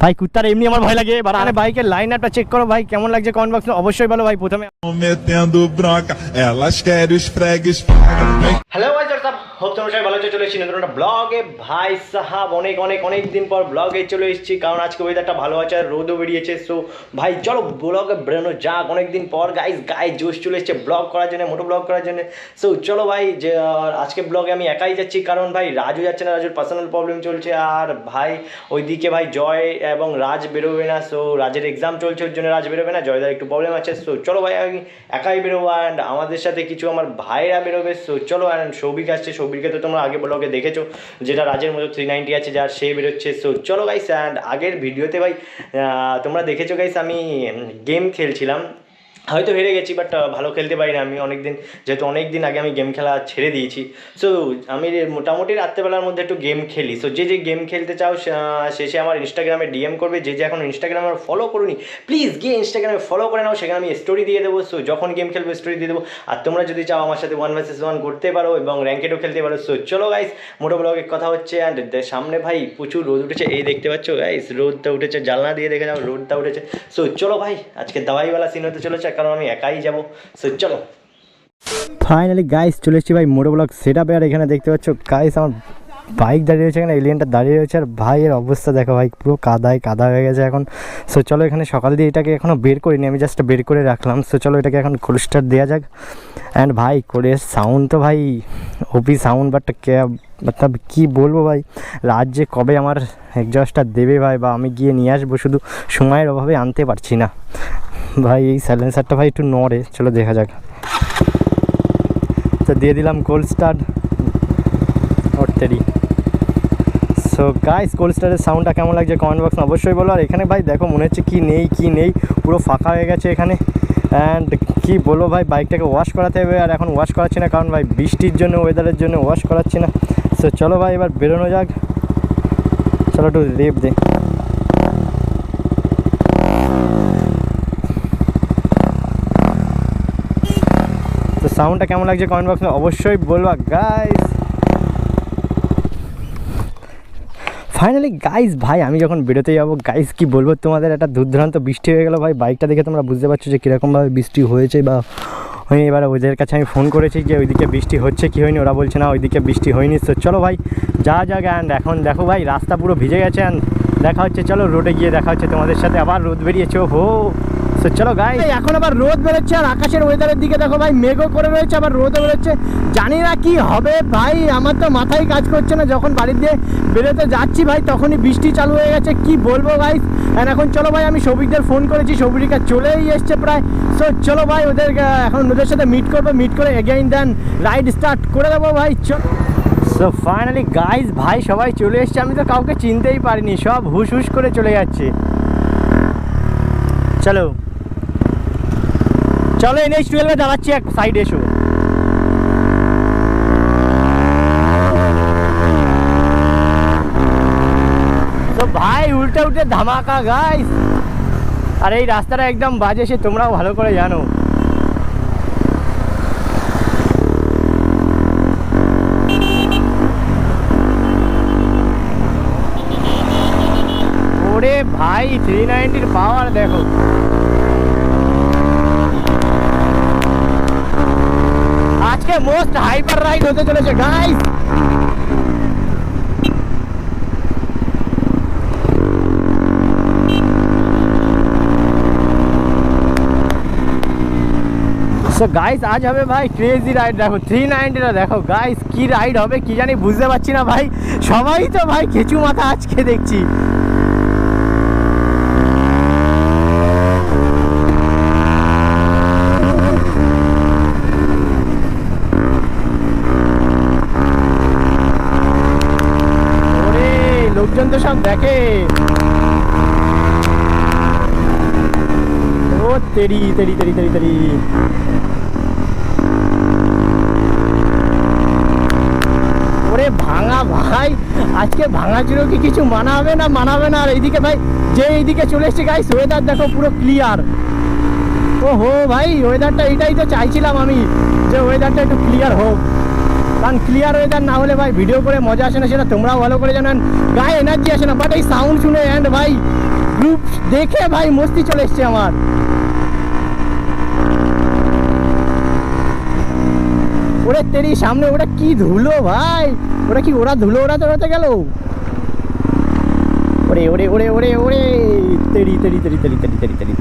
ভাই কুত্তার এমনি আমার ভয় লাগে। বারানে বাইকের লাইন আপটা চেক করো ভাই, কেমন লাগছে কমেন্ট বক্সে অবশ্যই বলো ভাই। প্রথমে metendo bronca, elas querem os fregues. Hello ভাই সব হোপ তোমরা সবাই ভালো আছো। চলে এসেছি নতুন একটা ব্লগে ভাই সাহাব, অনেক দিন পর ব্লগে চলে এসেছি, কারণ আজকে ওয়েদারটা ভালো আছে আর রোদও বেরিয়েছে। সো ভাই চলো ব্লগে বেরোনো যাক, অনেকদিন পর গায়ে জোশ চলে এসেছে ব্লগ করার জন্য, মোটো ব্লগ করার জন্য। সো চলো ভাই, যে আজকে ব্লগে আমি একাই যাচ্ছি, কারণ ভাই রাজু যাচ্ছে না, রাজুর পার্সোনাল প্রবলেম চলছে। আর ভাই ওইদিকে ভাই জয় এবং রাজ বেরোবে না, সো রাজের এক্সাম চলছে, ওর জন্য রাজ বেরোবে না, জয়দার একটু প্রবলেম আছে। সো চলো ভাই আমি একাই বেরোবো, অ্যান্ড আমাদের সাথে কিছু আমার ভাইরা বেরোবে। সো চলো, অ্যান্ড সৌভিক আসছে, সৌভিককে তো তোমরা আগে ব্লগে দেখেছো, যেটা রাজের মতো 390 আছে যার, সে বেরোচ্ছে। সো চলো গাইস, অ্যান্ড আগের ভিডিওতে ভাই তোমরা দেখেছো গাইস আমি গেম খেলছিলাম, হয়তো হেরে গেছি, বাট ভালো খেলতে পারি না আমি যেহেতু অনেক দিন আগে আমি গেম খেলা ছেড়ে দিয়েছি। সো আমি মোটামুটি রাত্রেবেলার মধ্যে একটু গেম খেলি। সো যে গেম খেলতে চাও শেষে আমার ইনস্টাগ্রামে ডিএম করবে, যে এখন ইনস্টাগ্রামে ফলো করুনি প্লিজ গিয়ে ইনস্টাগ্রামে ফলো করে নাও, সেখানে আমি স্টোরি দিয়ে দেবো। সো যখন গেম খেলবো স্টোরি দিয়ে দেবো। আর তোমরা যদি চাও আমার সাথে 1 vs 1 করতে পারো এবং র্যাঙ্কেডও খেলতে পারো। সো চলো গাইস, মোটো ব্লগের কথা হচ্ছে, অ্যান্ড সামনে ভাই প্রচুর রোদ উঠেছে, এই দেখতে পাচ্ছ গাইস, রোদটা উঠেছে, জানলা দিয়ে দেখে যাও রোদটা উঠেছে। সো চলো ভাই, আজকে দাওয়াইওয়ালা সিন হতে চলেছে, কারণ আমি একাই যাবো। সো চলো ফাইনালি গাইস চলে এসেছি ভাই মোটো ব্লগ সেট আপে। আর এখানে দেখতে পাচ্ছ গাইস আমার বাইক দাঁড়িয়ে রয়েছে, এখানে এলিয়েনটা দাঁড়িয়ে রয়েছে, আর ভাইয়ের অবস্থা দেখো ভাই, পুরো কাদা হয়ে গেছে এখন। সো চলো, এখানে সকাল দিয়ে এটাকে এখনও বের করিনি, আমি জাস্ট বের করে রাখলাম। সো চলো এটাকে এখন কোল্ড স্টার্ট দেওয়া যাক। অ্যান্ড ভাই করে সাউন্ড তো ভাই ওপি সাউন্ড, বাট মতলব কী বলবো ভাই, রাত যে কবে আমার এক্সস্টটা দেবে ভাই, বা আমি গিয়ে নিয়ে আসবো, শুধু সময়ের অভাবে আনতে পারছি না ভাই। এই সাইলেন্সারটা ভাই একটু নড়ে, চলো দেখা যাক। তো দিয়ে দিলাম কোল্ড স্টার্ট ওরতেরি। সো গাইস কোল্ড স্টারের সাউন্ডটা কেমন লাগছে কমেন্ট বক্সে অবশ্যই বলো। আর এখানে ভাই দেখো মনে হচ্ছে কি নেই পুরো ফাঁকা হয়ে গেছে এখানে। অ্যান্ড কি বলবো ভাই, বাইকটাকে ওয়াশ করাতে হবে, আর এখন ওয়াশ করাচ্ছি না, কারণ ভাই বৃষ্টির জন্য, ওয়েদারের জন্য ওয়াশ করাচ্ছি না। সো চলো ভাই এবার বেরোনো যাক, চলো একটু রেপ দে। তো সাউন্ডটা কেমন লাগছে কমেন্ট বক্সে অবশ্যই বলবা গাইস। ফাইনালি গাইস ভাই আমি যখন বেরোতে যাবো গাইস, কি বলবো তোমাদের, একটা দুর্দান্ত বৃষ্টি হয়ে গেলো ভাই। বাইকটা দেখে তোমরা বুঝতে পারছো যে কীরকমভাবে বৃষ্টি হয়েছে বা হয়নি। এবার ওদের কাছে আমি ফোন করেছি যে ওইদিকে বৃষ্টি হচ্ছে কি হয়নি, ওরা বলছে না ওইদিকে বৃষ্টি হয়নি। তো চলো ভাই যা যাক। অ্যান্ড এখন দেখো ভাই রাস্তা পুরো ভিজে গেছে, অ্যান্ড দেখা হচ্ছে, চলো রোডে গিয়ে দেখা হচ্ছে তোমাদের সাথে। আবার রোদ বেরিয়েছে হো। তো চলো গাই, এখন আবার রোদ বেরোচ্ছে, আর আকাশের ওয়েদারের দিকে দেখো ভাই মেঘও করে রয়েছে, আবার রোদও বেরোচ্ছে। জানি না কি হবে ভাই, আমার তো মাথায় কাজ করছে না। যখন বাড়ি দিয়ে বেরোতে যাচ্ছি ভাই, তখনই বৃষ্টি চালু হয়ে গেছে, কি বলবো ভাই। অ্যান্ড এখন চলো ভাই, আমি সৌভিকদের ফোন করেছি, সৌভিকা চলেই এসছে প্রায়। সো চলো ভাই এখন ওদের সাথে মিট করে এগেইন দেন রাইড স্টার্ট করে দেবো ভাই, চলো। সো ফাইনালি গাইজ ভাই সবাই চলে এসছে, আমি তো কাউকে চিনতেই পারিনি, সব হুশ করে চলে যাচ্ছে। চলো NH12 দাঁড়াচ্ছি, এক সাইডে এসো। তো ভাই উল্টে ধামাকা গাইস, আর এই রাস্তাটা একদম বাজে, সে তোমরাও ভালো করে জানো। ওরে ভাই 390-র পাওয়ার দেখো। আজকে মোস্ট হাইপার রাইড হতে চলেছে গাইস। সো গাইস আজ হবে ভাই ক্রেজি রাইড, দেখো 390-টা দেখো গাইস, কি রাইড হবে কি জানি, বুঝতে পারছি না ভাই। সবাই তো ভাই খেচু মাথা আজকে দেখছি। লোকজন তো সব দেখে। ও তেরি ওরে ভাঙা ভাই, আজকে ভাঙা চুরো কি কিছু মানাবে না। আর এইদিকে ভাই যে এইদিকে চলে এসছে গাইস, ওয়েদার দেখো পুরো ক্লিয়ার। ও হো ভাই ওয়েদারটা, এটাই তো চাইছিলাম আমি, যে ওয়েদারটা একটু ক্লিয়ার হোক, কারণ ক্লিয়ার ওয়েদার না হলে ভাই ভিডিও করে মজা আসে না, সেটা তোমরাও ভালো করে জানেন। গায়ে এনার্জি আসে না, বাট এই সাউন্ড শুনে অ্যান্ড ভাই গ্রুপ দেখে ভাই মস্তি চলে এসছে আমার। ওরে তেরি সামনে ওটা কি ধুলো ভাই, ওটা কি ওরা ধুলো ওড়াতে গেল। ওরে ওরে ওরে ওরে ওরে তেরি তেরি তেরি তেরি তেরি তেরি তেরি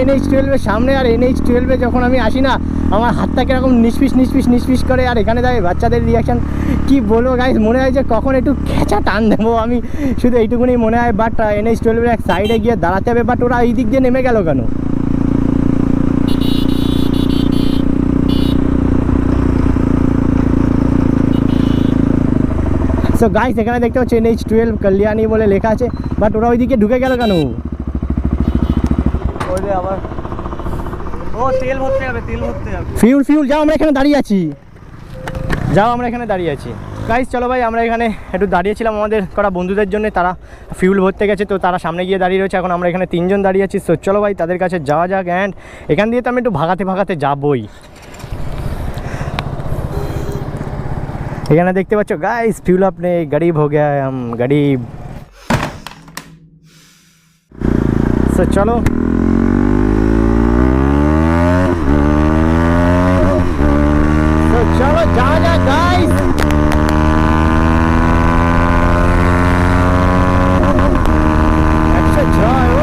NH12 এর সামনে। আর NH12 যখন আমি আসি না, আমার হাতটা কিরকম নিষ্পিস করে। আর এখানে দাঁড়িয়ে বাচ্চাদের রিয়াকশান কি বলবো গাইস, মনে হয় যে কখন একটু খেঁচা টান দেবো আমি, শুধু এইটুকুনি মনে হয়। বাট NH12 এক সাইডে গিয়ে দাঁড়াতে হবে। বাট ওরা এই দিক দিয়ে নেমে গেল কেন? সো গাইস এখানে দেখতে পাচ্ছি NH12 কল্যাণী বলে লেখা আছে, বাট ওরা ওইদিকে ঢুকে গেল কেন? আবার ও তেল ভরতে যাবে, তেল ভরতে যাবে। ফিউল যাও, আমরা এখানে দাঁড়িয়ে আছি। গাইস চলো ভাই, আমরা এখানে একটু দাঁড়িয়েছিলাম আমাদের করা বন্ধুদের জন্য, তারা ফিউল ভরতে গেছে, তো তারা সামনে গিয়ে দাঁড়িয়ে রয়েছে। এখন আমরা এখানে 3 জন দাঁড়িয়ে আছি। সো চলো ভাই তাদের কাছে যাওয়া যাক। অ্যান্ড এখান দিয়ে তো আমি একটু ভাগাতে যাবই। এখানে দেখতে পাচ্ছ গাইস, ফিউল আপনি গরিব হো গয়া হাম গরিব। সো চলো যাওয়া যাক গাইস। একশো জয়। ও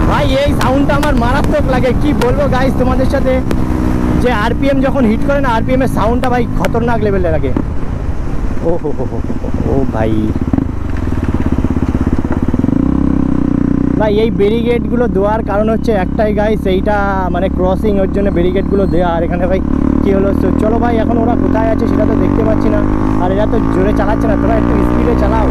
ভাই এই সাউন্ডটা আমার মারাত্মক লাগে, কি বলবো গাইস তোমাদের সাথে, যে আরপিএম যখন হিট করে না, আরপিএম এর সাউন্ডটা ভাই খতরনাক লেভেলের লাগে। ও হো হো হো ও ভাই এই ব্যারিকেডগুলো দেওয়ার কারণ হচ্ছে একটাই গাইস, এইটা মানে ক্রসিং, ওর জন্য ব্যারিকেডগুলো দেওয়া। আর এখানে ভাই কী হলো, চলো ভাই এখন ওরা কোথায় আছে সেটা তো দেখতে পাচ্ছি না। আর এরা তো জোরে চালাচ্ছে না, তোরা একটু স্পিডে চালাও।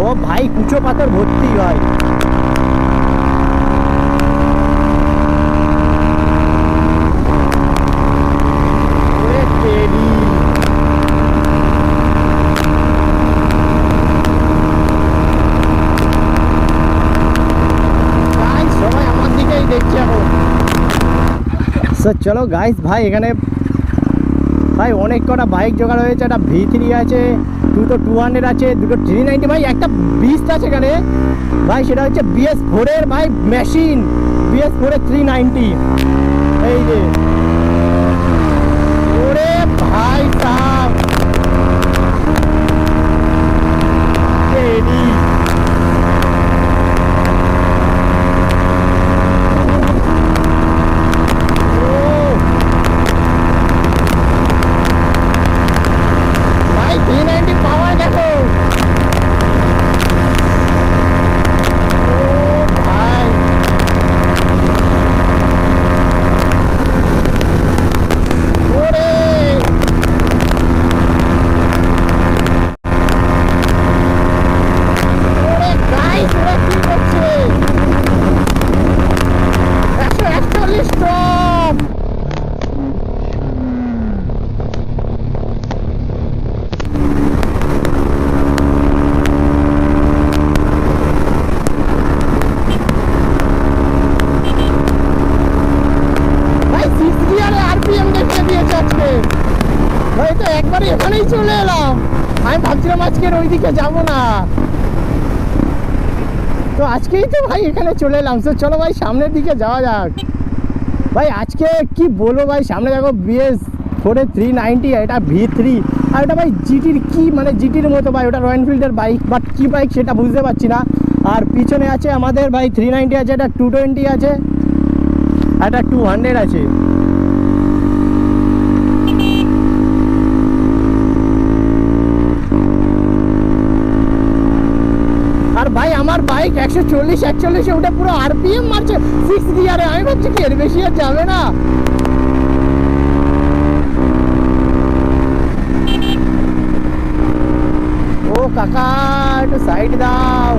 ও ভাই কুচো পাথর ভর্তি ভাই। সো চলো গাইস ভাই, এখানে ভাই অনেক কটা বাইক জোগাড় হয়েছে। একটা V3 আছে, দুটো 200 আছে, দুটো 390 ভাই, একটা বিস্ট আছে এখানে ভাই, সেটা হচ্ছে BS4 এর ভাই মেশিন, BS4 এর 390। এই যে ওরে ভাই সাহেব রেডি। এখানেই চলে এলাম, আমি ভাবছিলাম আজকের ওইদিকে যাব না, তো আজকেই তো ভাই এখানে চলে এলাম। তো চলো ভাই সামনের দিকে যাওয়া যাক। ভাই আজকে কি বলবো ভাই, সামনে দেখো BS4 এর 390, এটা V3, আর এটা ভাই জিটির কি মানে জিটির মতো ভাই, ওটা রয়্যাল এনফিল্ডের বাইক, বাট কি বাইক সেটা বুঝতে পারছি না। আর পিছনে আছে আমাদের ভাই 390 আছে, এটা 220 আছে, একটা 200 আছে। আর ভাই আমার বাইক 140-141 ওটা পুরো আরপিএম মারছে 6 গিয়ারে। আমি ভাবছি কি এর বেশি আর যাবে না। ও কাকা একটু সাইড দাও।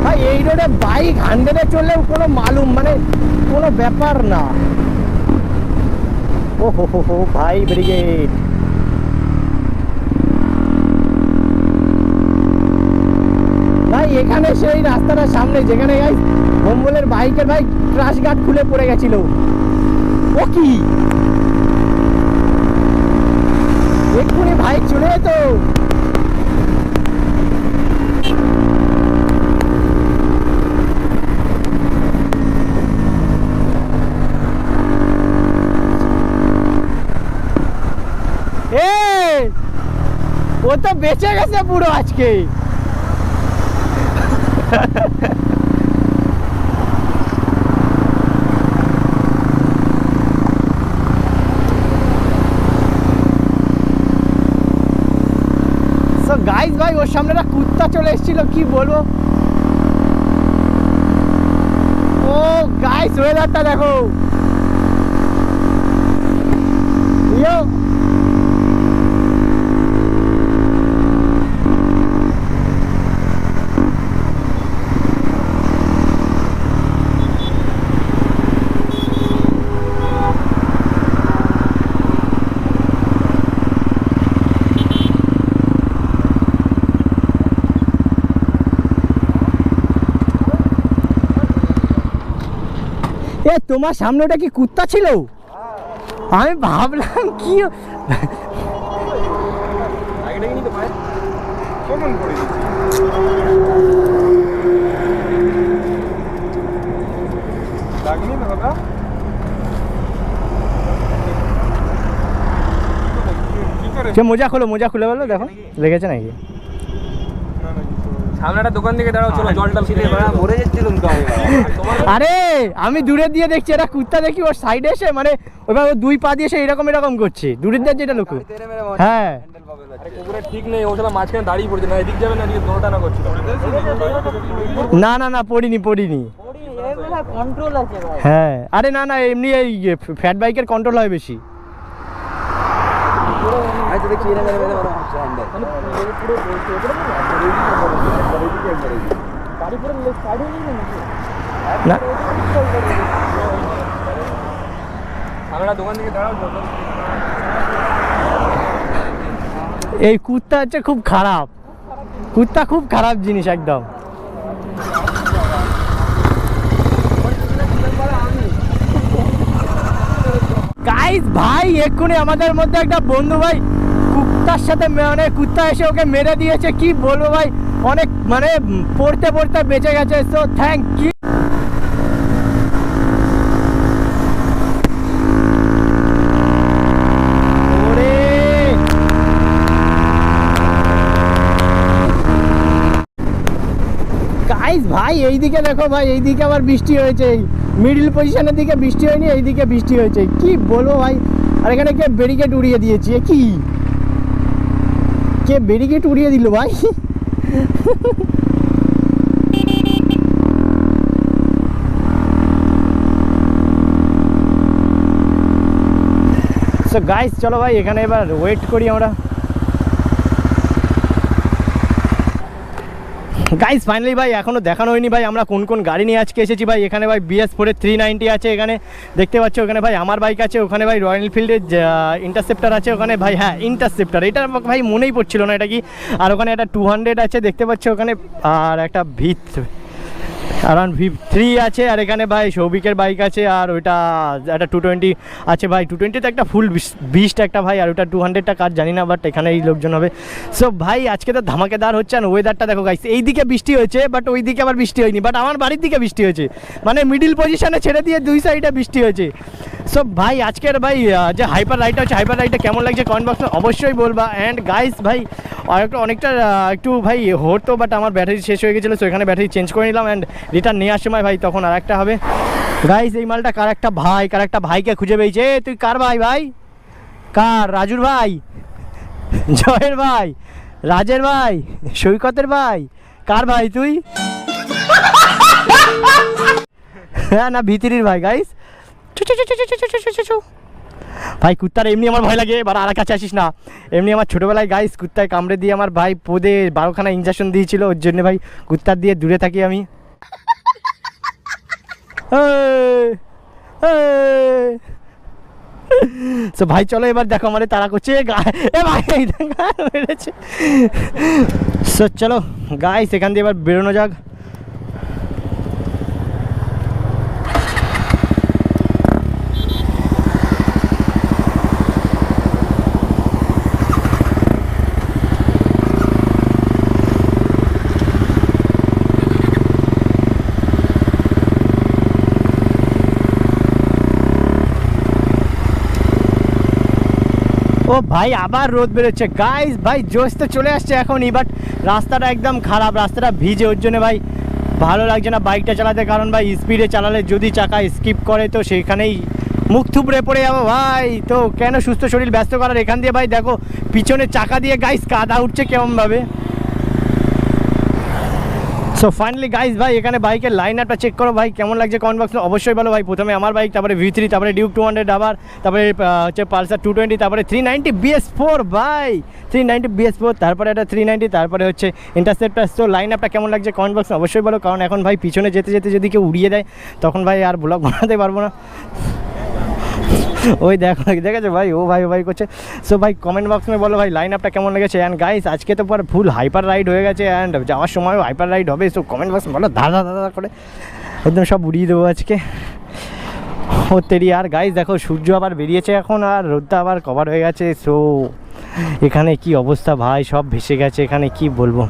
ভাই এই রোডে বাইক 100-এ চললেও কোনো মালুম মানে কোনো ব্যাপার না। ও হো ভাই ব্রিগেড। ভাই এখানে সেই রাস্তাটার সামনে যেখানে গাইস ভম্বলের বাইকের ভাই ক্রাশ গার্ড খুলে পড়ে গেছিল। ও কি এক্ষুনি ভাই চলে যেত। ও তো বেঁচে গেছে পুরো আজকে। গাইস ভাই ওর সামনে একটা কুত্তা চলে এসেছিল, কি বলবো। ও গাইস ওয়েদারটা দেখো। এ তোমার সামনে ওটা কি কুত্তা ছিল? আমি ভাবলাম কি মোজা খুলে বলো, দেখো লেগেছে নাকি। সামনে একটা দোকান থেকে দাঁড়াও, চলো জলটা ছিটে মরে যাচ্ছিলাম তো। আরে আমি দূরে দিয়ে দেখছি এটা কুত্তা, দেখি ওর সাইডে এসে মানে ওইভাবে দুই পা দিয়ে এসে এরকম করছে দূরের দিয়ে যেটা লোক। হ্যাঁ কুকুরের ঠিক নেই, ও শালা মাঝখানে দাঁড়িয়ে পড়ছে, না এদিক যাবে না এদিকে দোটানা করছিল। না পড়িনি। কন্ট্রোল আছে ভাই। হ্যাঁ আরে না এমনি এই ফ্যাট বাইকের কন্ট্রোল হয় বেশি। আচ্ছা দেখি এরা মেরে মেরে হচ্ছে হ্যান্ডেল পুরো গাড়ি পুরো সাইড হয়ে গেল না আমরা দোকান থেকে দাঁড়াও। এই কুত্তা হচ্ছে খুব খারাপ, কুত্তা খুব খারাপ জিনিস একদম। গাইস ভাই এক্ষুনি আমাদের মধ্যে একটা বন্ধু ভাই কুত্তার সাথে মানে কুত্তা এসে ওকে মেরে দিয়েছে, কি বলবো ভাই, অনেক মানে পড়তে বেঁচে গেছে। So thank you. গাইস ভাই এইদিকে দেখো ভাই, এইদিকে আবার বৃষ্টি হয়েছে, মিডল পজিশনের দিকে বৃষ্টি হয়নি, এইদিকে বৃষ্টি হয়েছে, কি বলবো ভাই। আর এখানে কে ব্যারিকেড উড়িয়ে দিয়েছি, কি কে ব্যারিকেড উড়িয়ে দিল ভাই। সো গাইস চলো ভাই এখানে এবার ওয়েট করি আমরা। গাইস ফাইনালি ভাই এখনো দেখানো হয়নি ভাই আমরা কোন গাড়ি নিয়ে আজকে এসেছি ভাই। এখানে ভাই BS4 390 আছে, এখানে দেখতে পাচ্ছ, ওখানে ভাই আমার বাইক আছে, ওখানে ভাই রয়্যাল এনফিল্ডের ইন্টারসেপ্টার আছে, ওখানে ভাই হ্যাঁ ইন্টারসেপ্টার, এটা ভাই মনেই পড়ছিল না এটা কি। আর ওখানে একটা 200 আছে দেখতে পাচ্ছ ওখানে, আর একটা V3 আছে, আর এখানে ভাই সৌভিকের বাইক আছে, আর ওইটা একটা 220 আছে ভাই। 220 তো একটা ফুল বিস্ট একটা ভাই, আর ওটা 200টা কার জানি না, বাট এখানে এই লোকজন হবে। সো ভাই আজকে তো ধামাকেদার হচ্ছে। আর ওয়েদারটা দেখো গাইস, এইদিকে বৃষ্টি হয়েছে বাট ওইদিকে আবার বৃষ্টি হয়নি, বাট আমার বাড়ির দিকে বৃষ্টি হয়েছে, মানে মিডিল পজিশনে ছেড়ে দিয়ে দুই সাইডে বৃষ্টি হয়েছে। সো ভাই আজকের ভাই যে হাইপার রাইডটা হচ্ছে, হাইপার রাইডটা কেমন লাগছে কমেন্ট বক্সে অবশ্যই বলবা। অ্যান্ড গাইস ভাই অনেকটা একটু ভাই হতো, বাট আমার ব্যাটারি শেষ হয়ে গেছিলো, সো এখানে ব্যাটারি চেঞ্জ করে নিলাম। অ্যান্ড রিটার্ন নিয়ে আসার সময় ভাই তখন আর একটা হবে। গাইস এই মালটা কার একটা ভাইকে খুঁজে পেয়েছে। তুই কার ভাই? কার? রাজুর ভাই, জয়ের ভাই, রাজের ভাই, সৈকতের ভাই, কার ভাই তুই? হ্যাঁ না ভিতরির ভাই। গাইস ভাই কুত্তার এমনি আমার ভয় লাগে, এবার আর কাছে আসিস না। এমনি আমার ছোটোবেলায় গাইস কুত্তায় কামড়ে দিয়ে আমার ভাই পোদে 12খানা ইঞ্জেকশন দিয়েছিল, ওর জন্য ভাই কুত্তার দিয়ে দূরে থাকি আমি। সো ভাই চলো এবার দেখো আমাদের তারা করছে। সো চলো গাইস এখান দিয়ে এবার বেরোনো যাক। ও ভাই আবার রোদ বেরোচ্ছে গাইস, ভাই জোশ তো চলে আসছে এখনই, বাট রাস্তাটা একদম খারাপ, রাস্তাটা ভিজে, ওর জন্য ভাই ভালো লাগছে না বাইকটা চালাতে। কারণ ভাই স্পিডে চালালে যদি চাকা স্কিপ করে তো সেখানেই মুখ থুবড়ে পড়ে যাবো ভাই। তো কেন সুস্থ শরীর ব্যস্ত করার, এখান দিয়ে ভাই দেখো পিছনে চাকা দিয়ে গাইস কাদা উঠছে কেমনভাবে। সো ফাইনালি গাইস ভাই এখানে বাইকের লাইন আপটা চেক করো ভাই, কেমন লাগছে কমেন্ট বক্সে অবশ্যই বলো ভাই। প্রথমে আমার বাইক, তারপরে V3, তারপরে ডিউক 200 আবার, তারপরে হচ্ছে পালসার 220, তারপরে 390 BS4 ভাই, 390 BS4, তারপরে একটা 390, তারপরে হচ্ছে ইন্টারসেপ্টার। তো লাইন আপটা কেমন লাগছে কমেন্ট বক্সে অবশ্যই বলো, কারণ এখন ভাই পিছনে যেতে যেতে যদি কেউ উড়িয়ে দেয় তখন ভাই আর ব্লগ বানাতে পারবো না। ওই দেখো দেখেছো ভাই, ও ভাই ও ভাই করছে। সো ভাই কমেন্ট বক্স মে বলো ভাই লাইন আপটা কেমন লেগেছে। অ্যান্ড গাইস আজকে তো পুরো ফুল হাইপার রাইড হয়ে গেছে, অ্যান্ড যাওয়ার সময়ও হাইপার রাইড হবে। সো কমেন্ট বক্স বলো দাদা দাদা করে একদম সব উড়িয়ে দেবো আজকে। ও তেরি আর গাইস দেখো সূর্য আবার বেরিয়েছে এখন, আর রোদটা আবার কভার হয়ে গেছে। সো এখানে কি অবস্থা ভাই, সব ভেসে গেছে এখানে, কি বলবো।